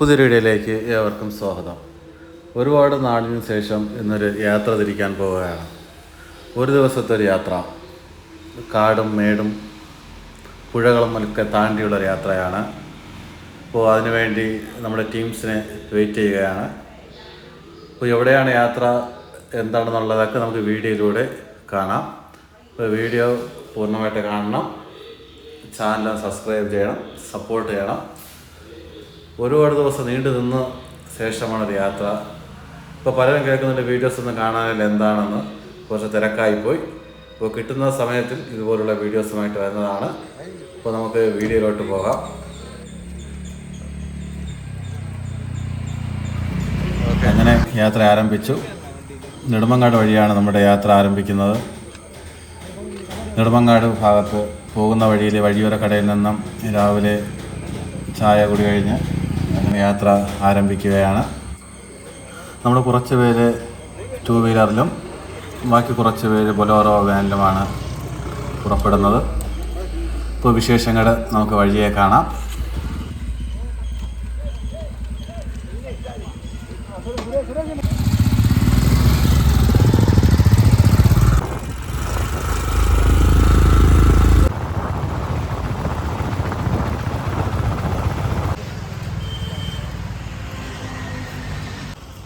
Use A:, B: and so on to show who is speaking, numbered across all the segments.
A: പുതിയൊരു വീഡിയോയിലേക്ക് ഏവർക്കും സ്വാഗതം. ഒരുപാട് നാളിന് ശേഷം ഇന്നൊരു യാത്ര തിരിക്കാൻ പോവുകയാണ്. ഒരു ദിവസത്തെ ഒരു യാത്ര, കാടും മേടും പുഴകളും ഒക്കെ താണ്ടിയുള്ളൊരു യാത്രയാണ്. അപ്പോൾ അതിനുവേണ്ടി നമ്മുടെ ടീംസിനെ വെയിറ്റ് ചെയ്യുകയാണ്. അപ്പോൾ എവിടെയാണ് യാത്ര എന്താണെന്നുള്ളതൊക്കെ നമുക്ക് വീഡിയോയിലൂടെ കാണാം. അപ്പോൾ വീഡിയോ പൂർണ്ണമായിട്ട് കാണണം, ചാനൽ സബ്സ്ക്രൈബ് ചെയ്യണം, സപ്പോർട്ട് ചെയ്യണം. ഒരുപാട് ദിവസം നീണ്ടു നിന്ന ശേഷമാണൊരു യാത്ര. ഇപ്പോൾ പലരും കേൾക്കുന്നുണ്ട് വീഡിയോസ് ഒന്നും കാണാനില്ല, എന്താണെന്ന്. കുറച്ച് തിരക്കായിപ്പോയി. ഇപ്പോൾ കിട്ടുന്ന സമയത്തിൽ ഇതുപോലുള്ള വീഡിയോസുമായിട്ട് വരുന്നതാണ്. അപ്പോൾ നമുക്ക് വീഡിയോയിലോട്ട് പോകാം. അങ്ങനെ യാത്ര ആരംഭിച്ചു. നെടുമങ്ങാട് വഴിയാണ് നമ്മുടെ യാത്ര ആരംഭിക്കുന്നത്. നെടുമങ്ങാട് ഭാഗത്ത് പോകുന്ന വഴിയിൽ വഴിയോര കടയിൽ നിന്നും രാവിലെ ചായ കുടി കഴിഞ്ഞ് അങ്ങനെ യാത്ര ആരംഭിക്കുകയാണ്. നമ്മൾ കുറച്ച് പേര് 2 വീലറിലും ബാക്കി കുറച്ച് പേര് ബൊലോറോ വാനിലുമാണ് പുറപ്പെടുന്നത്. ഇപ്പോൾ വിശേഷങ്ങൾ നമുക്ക് വഴിയെ കാണാം.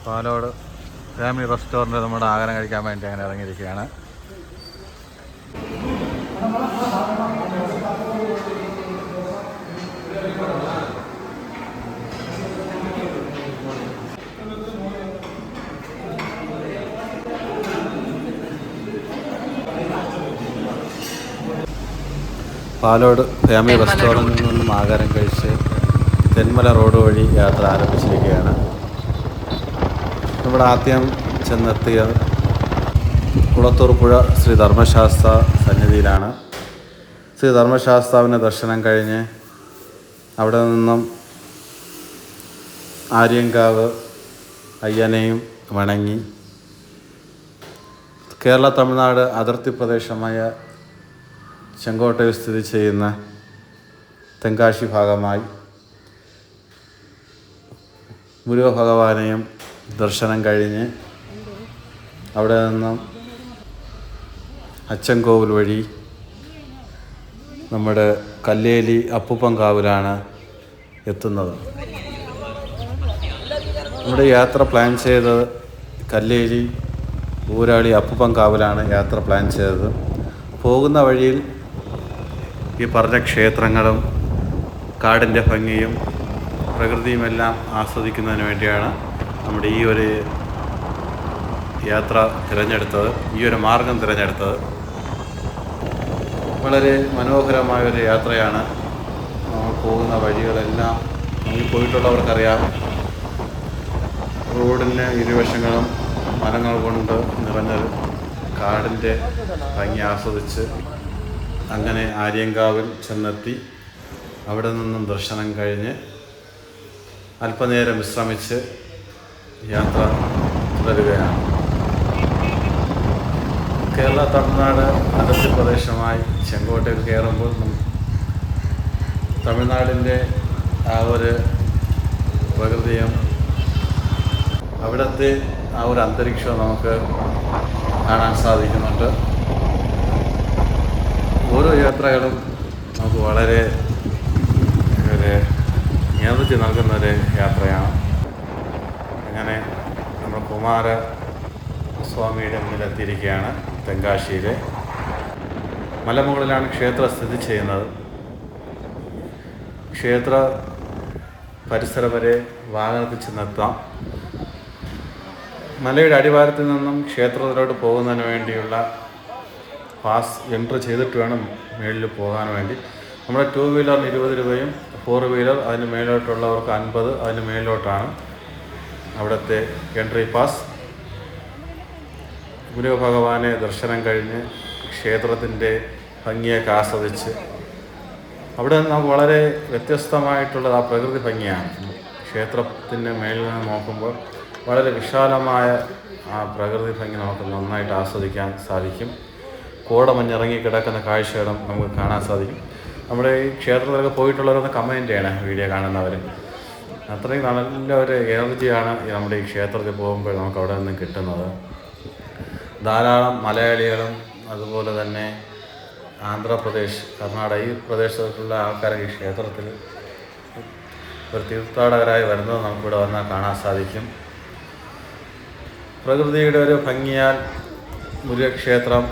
A: പാലോട് ഫാമിലി റെസ്റ്റോറൻറ്റ് നമ്മുടെ ആഹാരം കഴിക്കാൻ വേണ്ടി അങ്ങനെ ഇറങ്ങിയിരിക്കുകയാണ്. പാലോട് ഫാമിലി റെസ്റ്റോറൻറ്റിൽ നിന്നും ആഹാരം കഴിച്ച് തെന്മല റോഡ് വഴി യാത്ര ആരംഭിച്ചിരിക്കുകയാണ്. നമ്മുടെ ആദ്യം ചെന്നെത്തിയ കുളത്തൂർ പുഴ ശ്രീ ധർമ്മശാസ്ത്ര സന്നിധിയിലാണ്. ശ്രീ ധർമ്മശാസ്താവിൻ്റെ ദർശനം കഴിഞ്ഞ് അവിടെ നിന്നും ആര്യങ്കാവ് അയ്യനെയും വണങ്ങി കേരള തമിഴ്നാട് അതിർത്തി പ്രദേശമായ ചെങ്കോട്ടയിൽ സ്ഥിതി ചെയ്യുന്ന തെങ്കാശി ഭാഗമായി മുരുക ഭഗവാനെയും ദർശനം കഴിഞ്ഞ് അവിടെ നിന്നും അച്ചൻകോവിൽ വഴി നമ്മുടെ കല്ലേലി അപ്പൂപ്പൻകാവിലാണ് എത്തുന്നത്. നമ്മുടെ യാത്ര പ്ലാൻ ചെയ്തത് കല്ലേലി ഊരാളി അപ്പൂപ്പൻകാവിലാണ് യാത്ര പ്ലാൻ ചെയ്തത്. പോകുന്ന വഴിയിൽ ഈ പറഞ്ഞ ക്ഷേത്രങ്ങളും കാടിൻ്റെ ഭംഗിയും പ്രകൃതിയുമെല്ലാം ആസ്വദിക്കുന്നതിന് വേണ്ടിയാണ് നമ്മുടെ ഈ ഒരു യാത്ര തിരഞ്ഞെടുത്തത്, ഈ ഒരു മാർഗം തിരഞ്ഞെടുത്തത്. വളരെ മനോഹരമായൊരു യാത്രയാണ്. നമ്മൾ പോകുന്ന വഴികളെല്ലാം നമുക്ക് പോയിട്ടുള്ളവർക്കറിയാം. റോഡിന് ഇരുവശങ്ങളും മരങ്ങൾ കൊണ്ട് നിറഞ്ഞൊരു കാടിൻ്റെ ഭംഗി ആസ്വദിച്ച് അങ്ങനെ ആര്യങ്കാവിൽ ചെന്നെത്തി അവിടെ നിന്നും ദർശനം കഴിഞ്ഞ് അല്പനേരം വിശ്രമിച്ച് യാത്ര തുടരുകയാണ്. കേരള തമിഴ്നാട് അതിർത്തി പ്രദേശമായി ചെങ്കോട്ടയിൽ കയറുമ്പോൾ തമിഴ്നാടിൻ്റെ ആ ഒരു പ്രകൃതിയും അവിടുത്തെ ആ ഒരു അന്തരീക്ഷവും നമുക്ക് കാണാൻ സാധിക്കുന്നുണ്ട്. ഓരോ യാത്രകളും നമുക്ക് വളരെ എനർജി നൽകുന്നൊരു യാത്രയാണ്. അങ്ങനെ നമ്മൾ കുമാര സ്വാമിയുടെ മുന്നിലെത്തിയിരിക്കുകയാണ്. തെങ്കാശിയിലെ മലമുകളിലാണ് ക്ഷേത്രം സ്ഥിതി ചെയ്യുന്നത്. ക്ഷേത്ര പരിസരം വരെ വാഹനത്തിൽ ചെന്നെത്താം. മലയുടെ അടിവാരത്തിൽ നിന്നും ക്ഷേത്രത്തിലോട്ട് പോകുന്നതിന് വേണ്ടിയുള്ള പാസ് എൻട്രി ചെയ്തിട്ട് വേണം മേളിൽ പോകാൻ വേണ്ടി. നമ്മുടെ 2 വീലറിന് 20 രൂപയും 4 വീലർ അതിന് മേലോട്ടുള്ളവർക്ക് 50, അതിന് മേലോട്ടാണ് അവിടുത്തെ എൻട്രി പാസ്. ഗുരു ഭഗവാനെ ദർശനം കഴിഞ്ഞ് ക്ഷേത്രത്തിൻ്റെ ഭംഗിയൊക്കെ ആസ്വദിച്ച് അവിടെ നമുക്ക് വളരെ വ്യത്യസ്തമായിട്ടുള്ളത് ആ പ്രകൃതി ഭംഗിയാണ്. ക്ഷേത്രത്തിൻ്റെ മേളിൽ നിന്ന് നോക്കുമ്പോൾ വളരെ വിശാലമായ ആ പ്രകൃതി ഭംഗി നമുക്ക് നന്നായിട്ട് ആസ്വദിക്കാൻ സാധിക്കും. കോടമഞ്ഞിറങ്ങി കിടക്കുന്ന കാഴ്ചകളും നമുക്ക് കാണാൻ സാധിക്കും. നമ്മുടെ ഈ ക്ഷേത്രത്തിലൊക്കെ പോയിട്ടുള്ളവരൊന്ന് കമൻറ്റ് ചെയ്യണം, വീഡിയോ കാണുന്നവർ. അത്രയും നല്ല ഒരു എനർജിയാണ് നമ്മുടെ ഈ ക്ഷേത്രത്തിൽ പോകുമ്പോൾ നമുക്ക് അവിടെ നിന്ന് കിട്ടുന്നത്. ധാരാളം മലയാളികളും അതുപോലെ തന്നെ ആന്ധ്രാപ്രദേശ്, കർണാടക ഈ പ്രദേശത്തുള്ള ആൾക്കാർ ഈ ക്ഷേത്രത്തിൽ ഒരു തീർത്ഥാടകരായി വരുന്നത് നമുക്കിവിടെ വന്നാൽ കാണാൻ സാധിക്കും. പ്രകൃതിയുടെ ഒരു ഭംഗിയാൽ മുരുകക്ഷേത്രം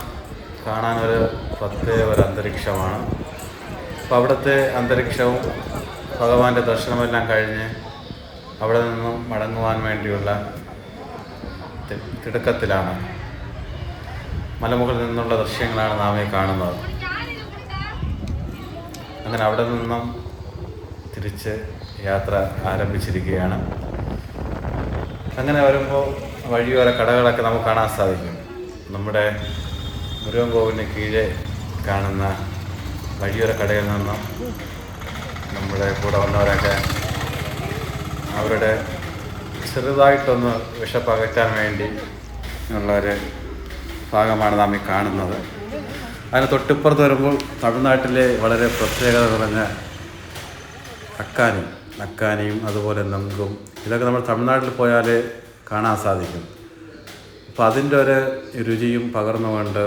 A: കാണാനൊരു പ്രത്യേക ഒരു അന്തരീക്ഷമാണ്. അപ്പോൾ അവിടുത്തെ അന്തരീക്ഷവും ഭഗവാന്റെ ദർശനമെല്ലാം കഴിഞ്ഞ് അവിടെ നിന്നും മടങ്ങുവാൻ വേണ്ടിയുള്ള തിടുക്കത്തിലാണ്. മലമുകളിൽ നിന്നുള്ള ദൃശ്യങ്ങളാണ് നാം ഈ കാണുന്നത്. അങ്ങനെ അവിടെ നിന്നും തിരിച്ച് യാത്ര ആരംഭിച്ചിരിക്കുകയാണ്. അങ്ങനെ വരുമ്പോൾ വഴിയോര കടകളൊക്കെ നമുക്ക് കാണാൻ സാധിക്കും. നമ്മുടെ മുരുകൻ കോവിലിന് കീഴെ കാണുന്ന വഴിയോര കടയിൽ നിന്നും നമ്മുടെ കൂടെ വന്നവരൊക്കെ അവരുടെ ചെറുതായിട്ടൊന്ന് വിശപ്പകറ്റാൻ വേണ്ടി ഉള്ളൊരു ഭാഗമാണ് നാം ഈ കാണുന്നത്. അതിന് തൊട്ടിപ്പുറത്ത് വരുമ്പോൾ തമിഴ്നാട്ടിലെ വളരെ പ്രത്യേകത നിറഞ്ഞ അക്കാനിയും അതുപോലെ നങ്കും ഇതൊക്കെ നമ്മൾ തമിഴ്നാട്ടിൽ പോയാൽ കാണാൻ സാധിക്കും. അപ്പോൾ അതിൻ്റെ ഒരു രുചിയും പകർന്നുകൊണ്ട്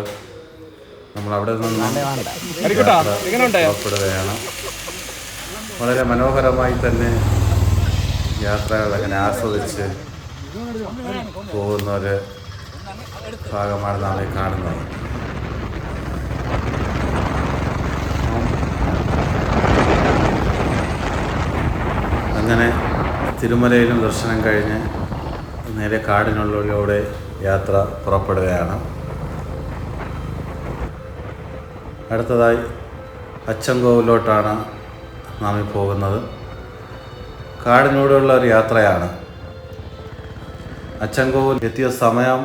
A: നമ്മൾ അവിടെ നിന്നും പുറപ്പെടുകയാണ്. വളരെ മനോഹരമായി തന്നെ യാത്രകൾ അങ്ങനെ ആസ്വദിച്ച് പോകുന്ന ഒരു ഭാഗമാണ് നാം ഈ കാണുന്നത്. അങ്ങനെ തിരുമലയിലും ദർശനം കഴിഞ്ഞ് നേരെ കാടിനുള്ളിലൂടെ യാത്ര പുറപ്പെടുകയാണ്. അടുത്തതായി അച്ചൻകോവിലോട്ടാണ് നാം ഈ പോകുന്നത്. കാടിനൂടെയുള്ള ഒരു യാത്രയാണ്. അച്ചൻകോവിൽ എത്തിയ സമയം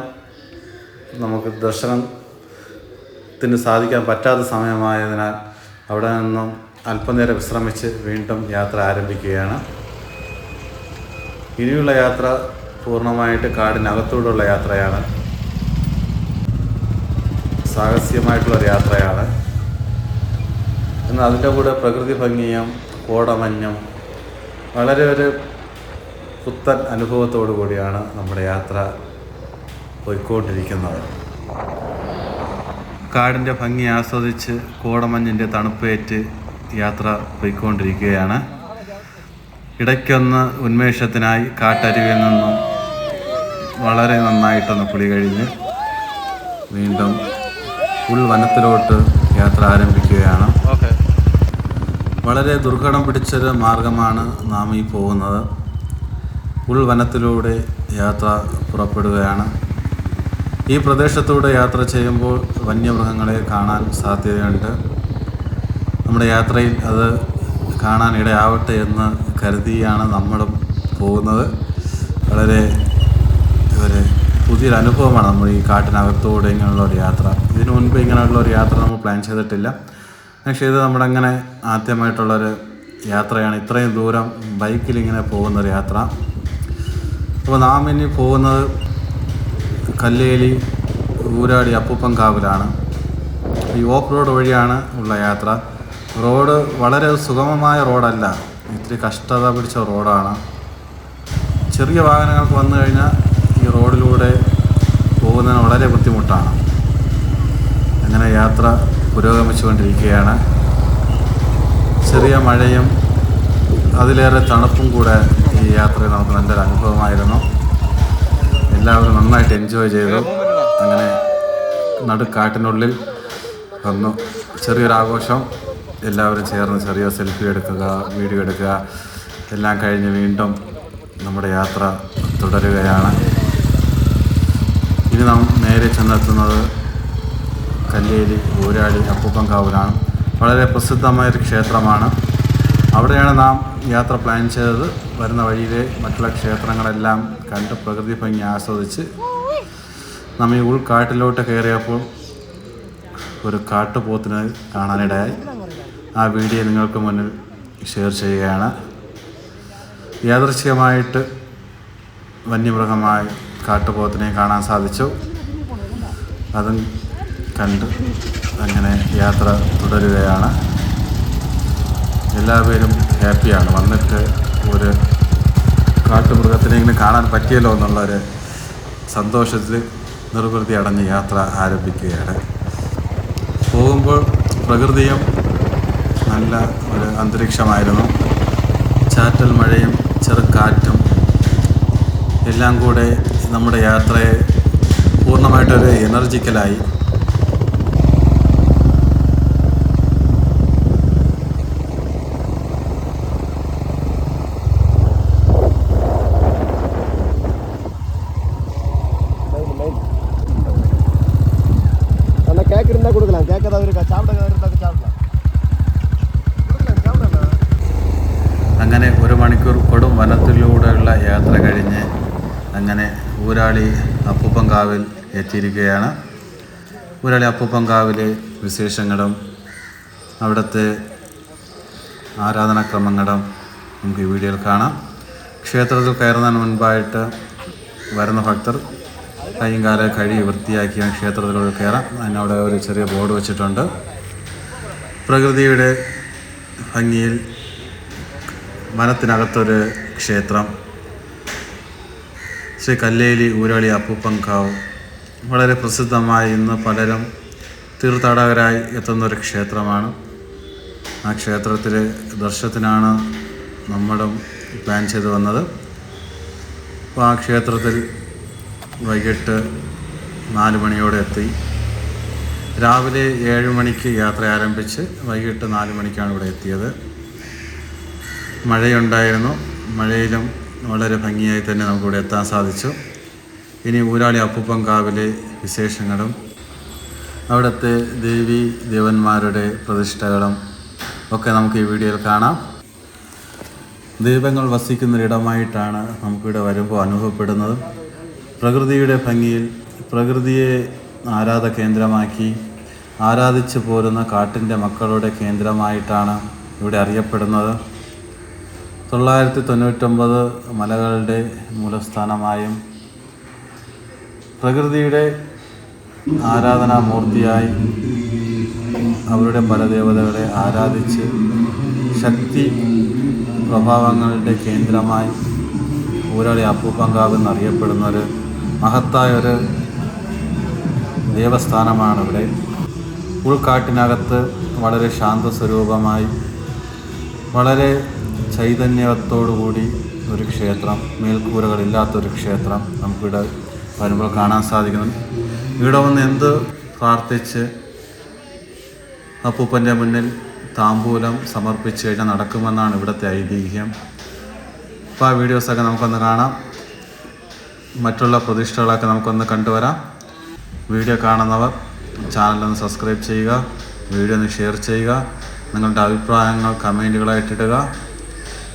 A: നമുക്ക് ദർശനത്തിന് സാധിക്കാൻ പറ്റാത്ത സമയമായതിനാൽ അവിടെ നിന്നും അല്പനേരം വിശ്രമിച്ച് വീണ്ടും യാത്ര ആരംഭിക്കുകയാണ്. ഇനിയുള്ള യാത്ര പൂർണ്ണമായിട്ട് കാടിനകത്തൂടെയുള്ള യാത്രയാണ്. സാഹസികമായിട്ടുള്ളൊരു യാത്രയാണ്. എന്നാൽ അതിൻ്റെ കൂടെ പ്രകൃതി ഭംഗിയും കോടമഞ്ഞും വളരെ ഒരു പുത്തൻ അനുഭവത്തോടു കൂടിയാണ് നമ്മുടെ യാത്ര പോയിക്കൊണ്ടിരിക്കുന്നത്. കാടിൻ്റെ ഭംഗി ആസ്വദിച്ച് കോടമഞ്ഞിൻ്റെ തണുപ്പേറ്റ് യാത്ര പോയിക്കൊണ്ടിരിക്കുകയാണ്. ഇടയ്ക്കൊന്ന് ഉന്മേഷത്തിനായി കാട്ടരുവിൽ നിന്നും വളരെ നന്നായിട്ടൊന്ന് കുളി കഴിഞ്ഞ് വീണ്ടും ഉൾവനത്തിലോട്ട് യാത്ര ആരംഭിക്കുകയാണ്. വളരെ ദുർഘടം പിടിച്ചൊരു മാർഗമാണ് നാം ഈ പോകുന്നത്. ഉൾവനത്തിലൂടെ യാത്ര പുറപ്പെടുകയാണ്. ഈ പ്രദേശത്തൂടെ യാത്ര ചെയ്യുമ്പോൾ വന്യമൃഗങ്ങളെ കാണാൻ സാധ്യതയുണ്ട്. നമ്മുടെ യാത്രയിൽ അത് കാണാൻ ഇടയാവട്ടെ എന്ന് കരുതിയാണ് നമ്മളും പോകുന്നത്. വളരെ ഒരു പുതിയൊരു അനുഭവമാണ് നമ്മൾ ഈ കാട്ടിനകത്തൂടെ ഇങ്ങനെയുള്ള ഒരു യാത്ര. ഇതിനു മുൻപ് ഇങ്ങനെയുള്ള ഒരു യാത്ര നമ്മൾ പ്ലാൻ ചെയ്തിട്ടില്ല. പക്ഷേ ഇത് നമ്മളങ്ങനെ ആദ്യമായിട്ടുള്ളൊരു യാത്രയാണ്. ഇത്രയും ദൂരം ബൈക്കിലിങ്ങനെ പോകുന്നൊരു യാത്ര. അപ്പോൾ നാം ഇനി പോകുന്നത് കല്ലേലി ഊരാടി അപ്പൂപ്പൻകാവിലാണ്. ഈ ഓഫ് റോഡ് വഴിയാണ് ഉള്ള യാത്ര. റോഡ് വളരെ സുഗമമായ റോഡല്ല, ഇത്തിരി കഷ്ടത പിടിച്ച റോഡാണ്. ചെറിയ വാഹനങ്ങൾക്ക് വന്നു കഴിഞ്ഞാൽ ഈ റോഡിലൂടെ പോകുന്നതിന് വളരെ ബുദ്ധിമുട്ടാണ്. അങ്ങനെ യാത്ര പുരോഗമിച്ചുകൊണ്ടിരിക്കുകയാണ്. ചെറിയ മഴയും അതിലേറെ തണുപ്പും കൂടെ ഈ യാത്രയിൽ നമുക്ക് നല്ലൊരു അനുഭവമായിരുന്നു. എല്ലാവരും നന്നായിട്ട് എൻജോയ് ചെയ്തു. അങ്ങനെ നടുക്കാട്ടിനുള്ളിൽ വന്നു ചെറിയൊരാഘോഷം. എല്ലാവരും ചേർന്ന് ചെറിയ സെൽഫി എടുക്കുക, വീഡിയോ എടുക്കുക എല്ലാം കഴിഞ്ഞ് വീണ്ടും നമ്മുടെ യാത്ര തുടരുകയാണ്. ഇനി നാം നേരെ ചെന്നെത്തുന്നത് കല്ലേലി ഊരാടി അപ്പൂപ്പൻകാവിലാണ്. വളരെ പ്രസിദ്ധമായൊരു ക്ഷേത്രമാണ്. അവിടെയാണ് നാം യാത്ര പ്ലാൻ ചെയ്തത്. വരുന്ന വഴിയിലെ മറ്റുള്ള ക്ഷേത്രങ്ങളെല്ലാം കണ്ട് പ്രകൃതി ഭംഗി ആസ്വദിച്ച് നാം ഈ ഉൾക്കാട്ടിലോട്ട് കയറിയപ്പോൾ ഒരു കാട്ടുപോത്തിനെ കാണാനിടയായി. ആ വീഡിയോ നിങ്ങൾക്ക് മുന്നിൽ ഷെയർ ചെയ്യുകയാണ്. യാദൃച്ഛികമായിട്ട് വന്യമൃഗമായി കാട്ടുപോത്തിനെ കാണാൻ സാധിച്ചു. അതും കണ്ട് അങ്ങനെ യാത്ര തുടരുകയാണ്. എല്ലാവരും ഹാപ്പിയാണ്. വന്നിട്ട് ഒരു കാട്ടുമൃഗത്തിനെങ്കിലും കാണാൻ പറ്റിയല്ലോ എന്നുള്ളൊരു സന്തോഷത്തിൽ നിർവൃത്തി അടഞ്ഞ് യാത്ര ആരംഭിക്കുകയാണ്. പോകുമ്പോൾ പ്രകൃതിയും നല്ല ഒരു അന്തരീക്ഷമായിരുന്നു. ചാറ്റൽ മഴയും ചെറുകാറ്റും എല്ലാം കൂടെ നമ്മുടെ യാത്രയെ പൂർണ്ണമായിട്ടൊരു എനർജിക്കലായി. അങ്ങനെ 1 മണിക്കൂർ കൊടും വനത്തിലൂടെയുള്ള യാത്ര കഴിഞ്ഞ് അങ്ങനെ ഊരാളി അപ്പൂപ്പൻകാവിൽ എത്തിയിരിക്കുകയാണ്. ഊരാളി അപ്പൂപ്പൻകാവിലെ വിശേഷങ്ങളും അവിടുത്തെ ആരാധനാക്രമങ്ങളും നമുക്ക് ഈ വീഡിയോയിൽ കാണാം. ക്ഷേത്രത്തിൽ കയറുന്നതിന് മുൻപായിട്ട് വരുന്ന ഭക്തർ കൈയും കാലം കഴുകി വൃത്തിയാക്കിയാണ് ക്ഷേത്രത്തിലൂടെ കയറാം. അതിനവിടെ ഒരു ചെറിയ ബോർഡ് വെച്ചിട്ടുണ്ട്. പ്രകൃതിയുടെ ഭംഗിയിൽ വനത്തിനകത്തൊരു ക്ഷേത്രം, ശ്രീ കല്ലേലി ഊരാളി അപ്പൂപ്പൻകാവ്. വളരെ പ്രസിദ്ധമായി ഇന്ന് പലരും തീർത്ഥാടകരായി എത്തുന്നൊരു ക്ഷേത്രമാണ്. ആ ക്ഷേത്രത്തിൽ ദർശനത്തിനാണ് നമ്മളും പ്ലാൻ ചെയ്ത് വന്നത്. അപ്പോൾ ആ ക്ഷേത്രത്തിൽ വൈകിട്ട് 4 മണിയോടെ എത്തി. രാവിലെ 7 മണിക്ക് യാത്ര ആരംഭിച്ച് വൈകിട്ട് 4 മണിക്കാണ് ഇവിടെ എത്തിയത്. മഴയുണ്ടായിരുന്നു. മഴയിലും വളരെ ഭംഗിയായി തന്നെ നമുക്കിവിടെ എത്താൻ സാധിച്ചു. ഇനി ഊരാളി അപ്പൂപ്പൻകാവിലെ വിശേഷങ്ങളും അവിടുത്തെ ദേവീ ദേവന്മാരുടെ പ്രതിഷ്ഠകളും ഒക്കെ നമുക്ക് ഈ വീഡിയോയിൽ കാണാം. ദൈവങ്ങൾ വസിക്കുന്നൊരിടമായിട്ടാണ് നമുക്കിവിടെ വരുമ്പോൾ അനുഭവപ്പെടുന്നത്. പ്രകൃതിയുടെ ഭംഗിയിൽ പ്രകൃതിയെ ആരാധ കേന്ദ്രമാക്കി ആരാധിച്ചു പോരുന്ന കാട്ടിൻ്റെ മക്കളുടെ കേന്ദ്രമായിട്ടാണ് ഇവിടെ അറിയപ്പെടുന്നത്. 999 മലകളുടെ മൂലസ്ഥാനമായും പ്രകൃതിയുടെ ആരാധനാമൂർത്തിയായി അവരുടെ പരദേവതകളെ ആരാധിച്ച് ശക്തി പ്രഭാവങ്ങളുടെ കേന്ദ്രമായി ഊരാളി അപ്പൂപ്പൻകാവ് എന്നറിയപ്പെടുന്നൊരു മഹത്തായൊരു ദേവസ്ഥാനമാണ് ഇവിടെ. ഉൾക്കാട്ടിനകത്ത് വളരെ ശാന്തസ്വരൂപമായി വളരെ ചൈതന്യത്തോടുകൂടി ഒരു ക്ഷേത്രം, മേൽക്കൂരകളില്ലാത്തൊരു ക്ഷേത്രം നമുക്കിവിടെ വരുമ്പോൾ കാണാൻ സാധിക്കുന്നു. ഇവിടെ വന്ന് എന്ത് പ്രാർത്ഥിച്ച് അപ്പൂപ്പൻ്റെ മുന്നിൽ താമ്പൂലം സമർപ്പിച്ച് കഴിഞ്ഞാൽ നടക്കുമെന്നാണ് ഇവിടുത്തെ ഐതിഹ്യം. അപ്പോൾ ആ വീഡിയോസൊക്കെ നമുക്കൊന്ന് കാണാം. മറ്റുള്ള പ്രതിഷ്ഠകളൊക്കെ നമുക്കൊന്ന് കണ്ടുവരാം. വീഡിയോ കാണുന്നവർ ചാനലൊന്ന് സബ്സ്ക്രൈബ് ചെയ്യുക, വീഡിയോ ഒന്ന് ഷെയർ ചെയ്യുക, നിങ്ങളുടെ അഭിപ്രായങ്ങൾ കമൻറ്റുകളായിട്ടിടുക.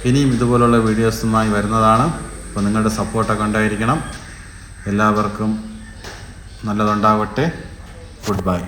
A: ഇനിയും ഇതുപോലുള്ള വീഡിയോസുമായി വരുന്നതാണ്. അപ്പോൾ നിങ്ങളുടെ സപ്പോർട്ടൊക്കെ ഉണ്ടായിരിക്കണം. എല്ലാവർക്കും നല്ലതുണ്ടാവട്ടെ. Good bye.